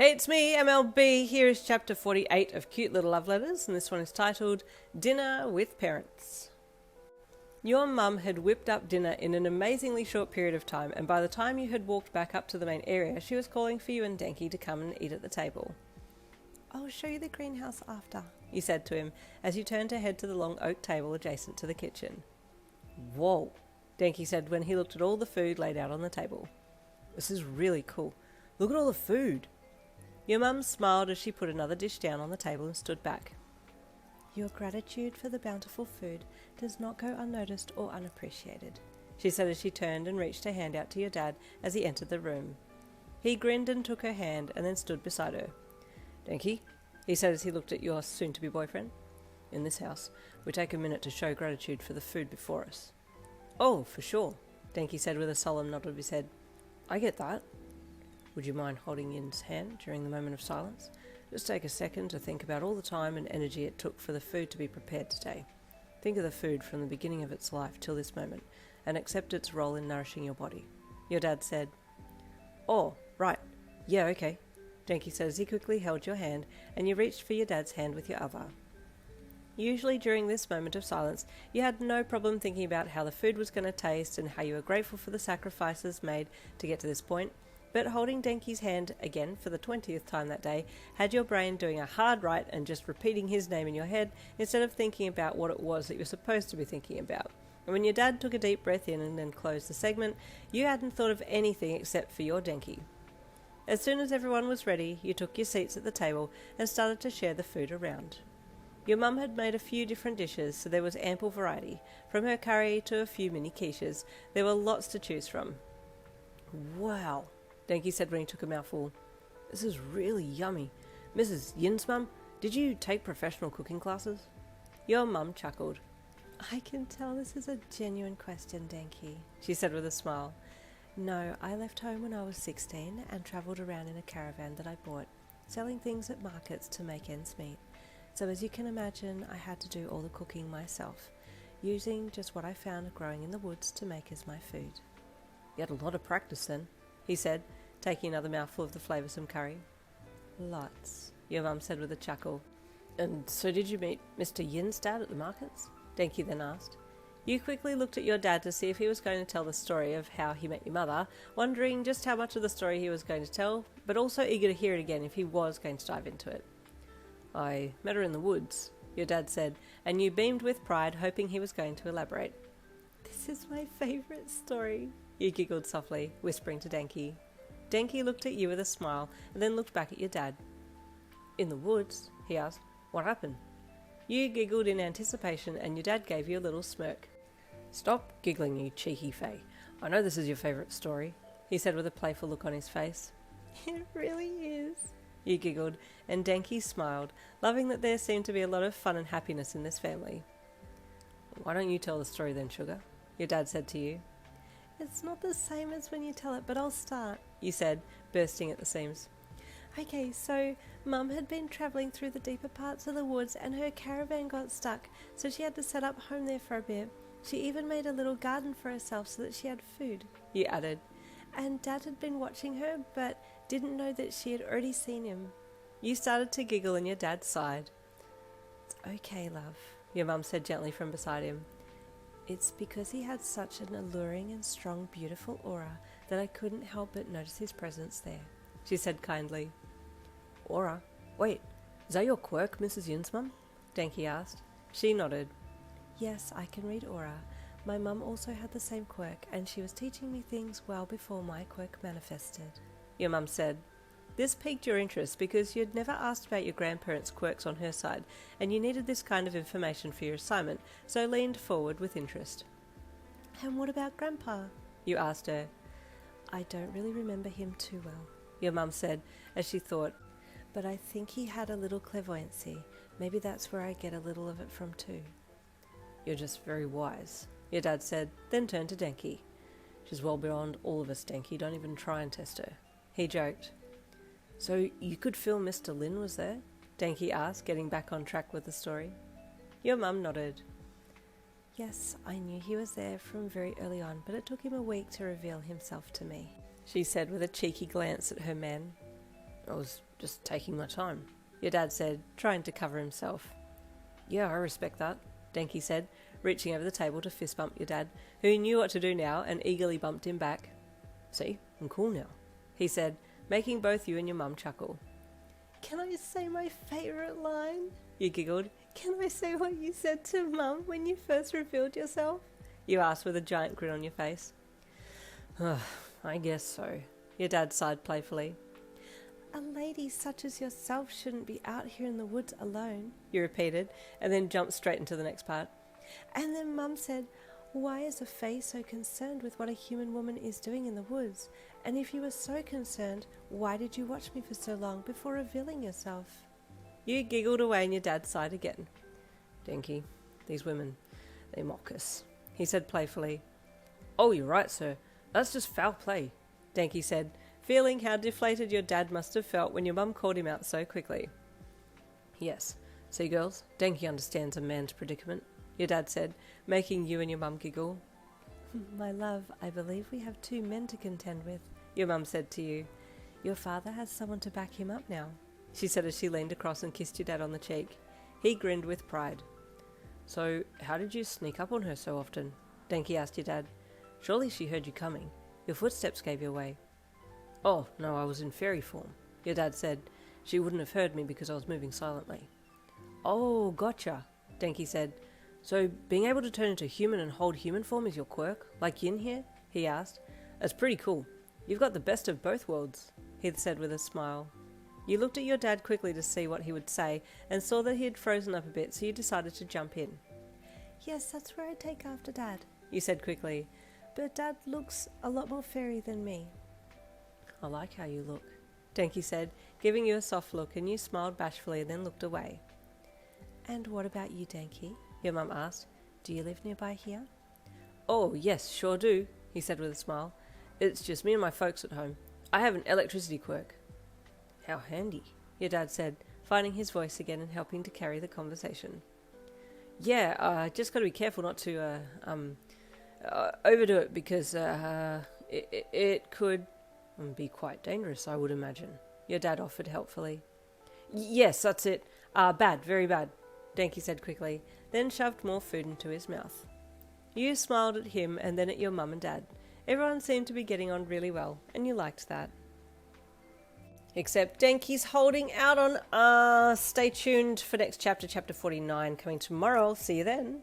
Hey, it's me, MLB. Here is chapter 48 of Cute Little Love Letters, and this one is titled Dinner with Parents. Your mum had whipped up dinner in an amazingly short period of time, and by the time you had walked back up to the main area, she was calling for you and Denki to come and eat at the table. I'll show you the greenhouse after, you said to him as you turned to head to the long oak table adjacent to the kitchen. Whoa, Denki said when he looked at all the food laid out on the table. This is really cool. Look at all the food. Your mum smiled as she put another dish down on the table and stood back. Your gratitude for the bountiful food does not go unnoticed or unappreciated, she said as she turned and reached her hand out to your dad as he entered the room. He grinned and took her hand and then stood beside her. Denki, he said as he looked at your soon-to-be boyfriend. In this house, we take a minute to show gratitude for the food before us. Oh, for sure, Denki said with a solemn nod of his head. I get that. Would you mind holding Yin's hand during the moment of silence? Just take a second to think about all the time and energy it took for the food to be prepared today. Think of the food from the beginning of its life till this moment, and accept its role in nourishing your body. Your dad said. Oh, right. Yeah, okay, Denki said as he quickly held your hand, and you reached for your dad's hand with your other. Usually during this moment of silence, you had no problem thinking about how the food was going to taste and how you were grateful for the sacrifices made to get to this point. But holding Denki's hand again for the 20th time that day had your brain doing a hard right and just repeating his name in your head instead of thinking about what it was that you were supposed to be thinking about. And when your dad took a deep breath in and then closed the segment, you hadn't thought of anything except for your Denki. As soon as everyone was ready, you took your seats at the table and started to share the food around. Your mum had made a few different dishes, so there was ample variety. From her curry to a few mini quiches, there were lots to choose from. Wow, Denki said when he took a mouthful. This is really yummy. Mrs. Yin's mum, did you take professional cooking classes? Your mum chuckled. I can tell this is a genuine question, Denki, she said with a smile. No, I left home when I was 16 and travelled around in a caravan that I bought, selling things at markets to make ends meet. So as you can imagine, I had to do all the cooking myself, using just what I found growing in the woods to make as my food. You had a lot of practice then, he said, taking another mouthful of the flavoursome curry. Lots, your mum said with a chuckle. And so did you meet Mr. Yin's dad at the markets? Denki then asked. You quickly looked at your dad to see if he was going to tell the story of how he met your mother, wondering just how much of the story he was going to tell, but also eager to hear it again if he was going to dive into it. I met her in the woods, your dad said, and you beamed with pride, hoping he was going to elaborate. This is my favourite story, you giggled softly, whispering to Denki. Denki looked at you with a smile and then looked back at your dad. In the woods, he asked. What happened? You giggled in anticipation and your dad gave you a little smirk. Stop giggling, you cheeky Fae. I know this is your favourite story, he said with a playful look on his face. It really is, you giggled, and Denki smiled, loving that there seemed to be a lot of fun and happiness in this family. Why don't you tell the story then, sugar? Your dad said to you. It's not the same as when you tell it, but I'll start, you said, bursting at the seams. Okay, so Mum had been travelling through the deeper parts of the woods and her caravan got stuck, so she had to set up home there for a bit. She even made a little garden for herself so that she had food, you added. And Dad had been watching her, but didn't know that she had already seen him. You started to giggle and your dad sighed. It's okay, love, your mum said gently from beside him. It's because he had such an alluring and strong, beautiful aura that I couldn't help but notice his presence there, she said kindly. Aura? Wait, is that your quirk, Mrs. Yin's mum? Denki asked. She nodded. Yes, I can read aura. My mum also had the same quirk, and she was teaching me things well before my quirk manifested, your mum said. This piqued your interest because you'd never asked about your grandparents' quirks on her side, and you needed this kind of information for your assignment, so leaned forward with interest. And what about Grandpa? You asked her. I don't really remember him too well, your mum said, as she thought, but I think he had a little clairvoyancy. Maybe that's where I get a little of it from too. You're just very wise, your dad said, then turned to Denki. She's well beyond all of us, Denki. Don't even try and test her. He joked. So you could feel Mr. Lin was there? Denki asked, getting back on track with the story. Your mum nodded. Yes, I knew he was there from very early on, but it took him a week to reveal himself to me, she said with a cheeky glance at her man. I was Just taking my time, your dad said, trying to cover himself. Yeah, I respect that, Denki said, reaching over the table to fist bump your dad, who knew what to do now and eagerly bumped him back. See, I'm cool now, he said, making both you and your mum chuckle. Can I say my favourite line? You giggled. Can I say what you said to Mum when you first revealed yourself? You asked with a giant grin on your face. I guess so, your dad sighed playfully. A lady such as yourself shouldn't be out here in the woods alone, you repeated, and then jumped straight into the next part. And then Mum said, why is a Fae so concerned with what a human woman is doing in the woods? And if you were so concerned, why did you watch me for so long before revealing yourself? You giggled away and your dad sighed again. Denki, these women, they mock us, he said playfully. Oh, you're right, sir. That's just foul play, Denki said, feeling how deflated your dad must have felt when your mum called him out so quickly. Yes, see girls, Denki understands a man's predicament, your dad said, making you and your mum giggle. My love, I believe we have 2 men to contend with, your mum said to you. Your father has someone to back him up now, she said as she leaned across and kissed your dad on the cheek. He grinned with pride. So, how did you sneak up on her so often? Denki asked your dad. Surely she heard you coming. Your footsteps gave you away. Oh, no, I was in fairy form, your dad said. She wouldn't have heard me because I was moving silently. Oh, gotcha, Denki said. So, being able to turn into human and hold human form is your quirk, like Yin here? He asked. That's pretty cool. You've got the best of both worlds, he said with a smile. You looked at your dad quickly to see what he would say and saw that he had frozen up a bit, so you decided to jump in. Yes, that's where I take after Dad, you said quickly. But Dad looks a lot more fairy than me. I like how you look, Denki said, giving you a soft look, and you smiled bashfully and then looked away. And what about you, Denki? Your mum asked. Do you live nearby here? Oh, yes, sure do, he said with a smile. It's just me and my folks at home. I have an electricity quirk. How handy, your dad said, finding his voice again and helping to carry the conversation. Yeah, just got to be careful not to overdo it because it could be quite dangerous, I would imagine, your dad offered helpfully. Yes, that's it. Bad, very bad, Denki said quickly, then shoved more food into his mouth. You smiled at him and then at your mum and dad. Everyone seemed to be getting on really well, and you liked that. Except Denki's holding out on us. Stay tuned for next chapter, chapter 49, coming tomorrow. See you then.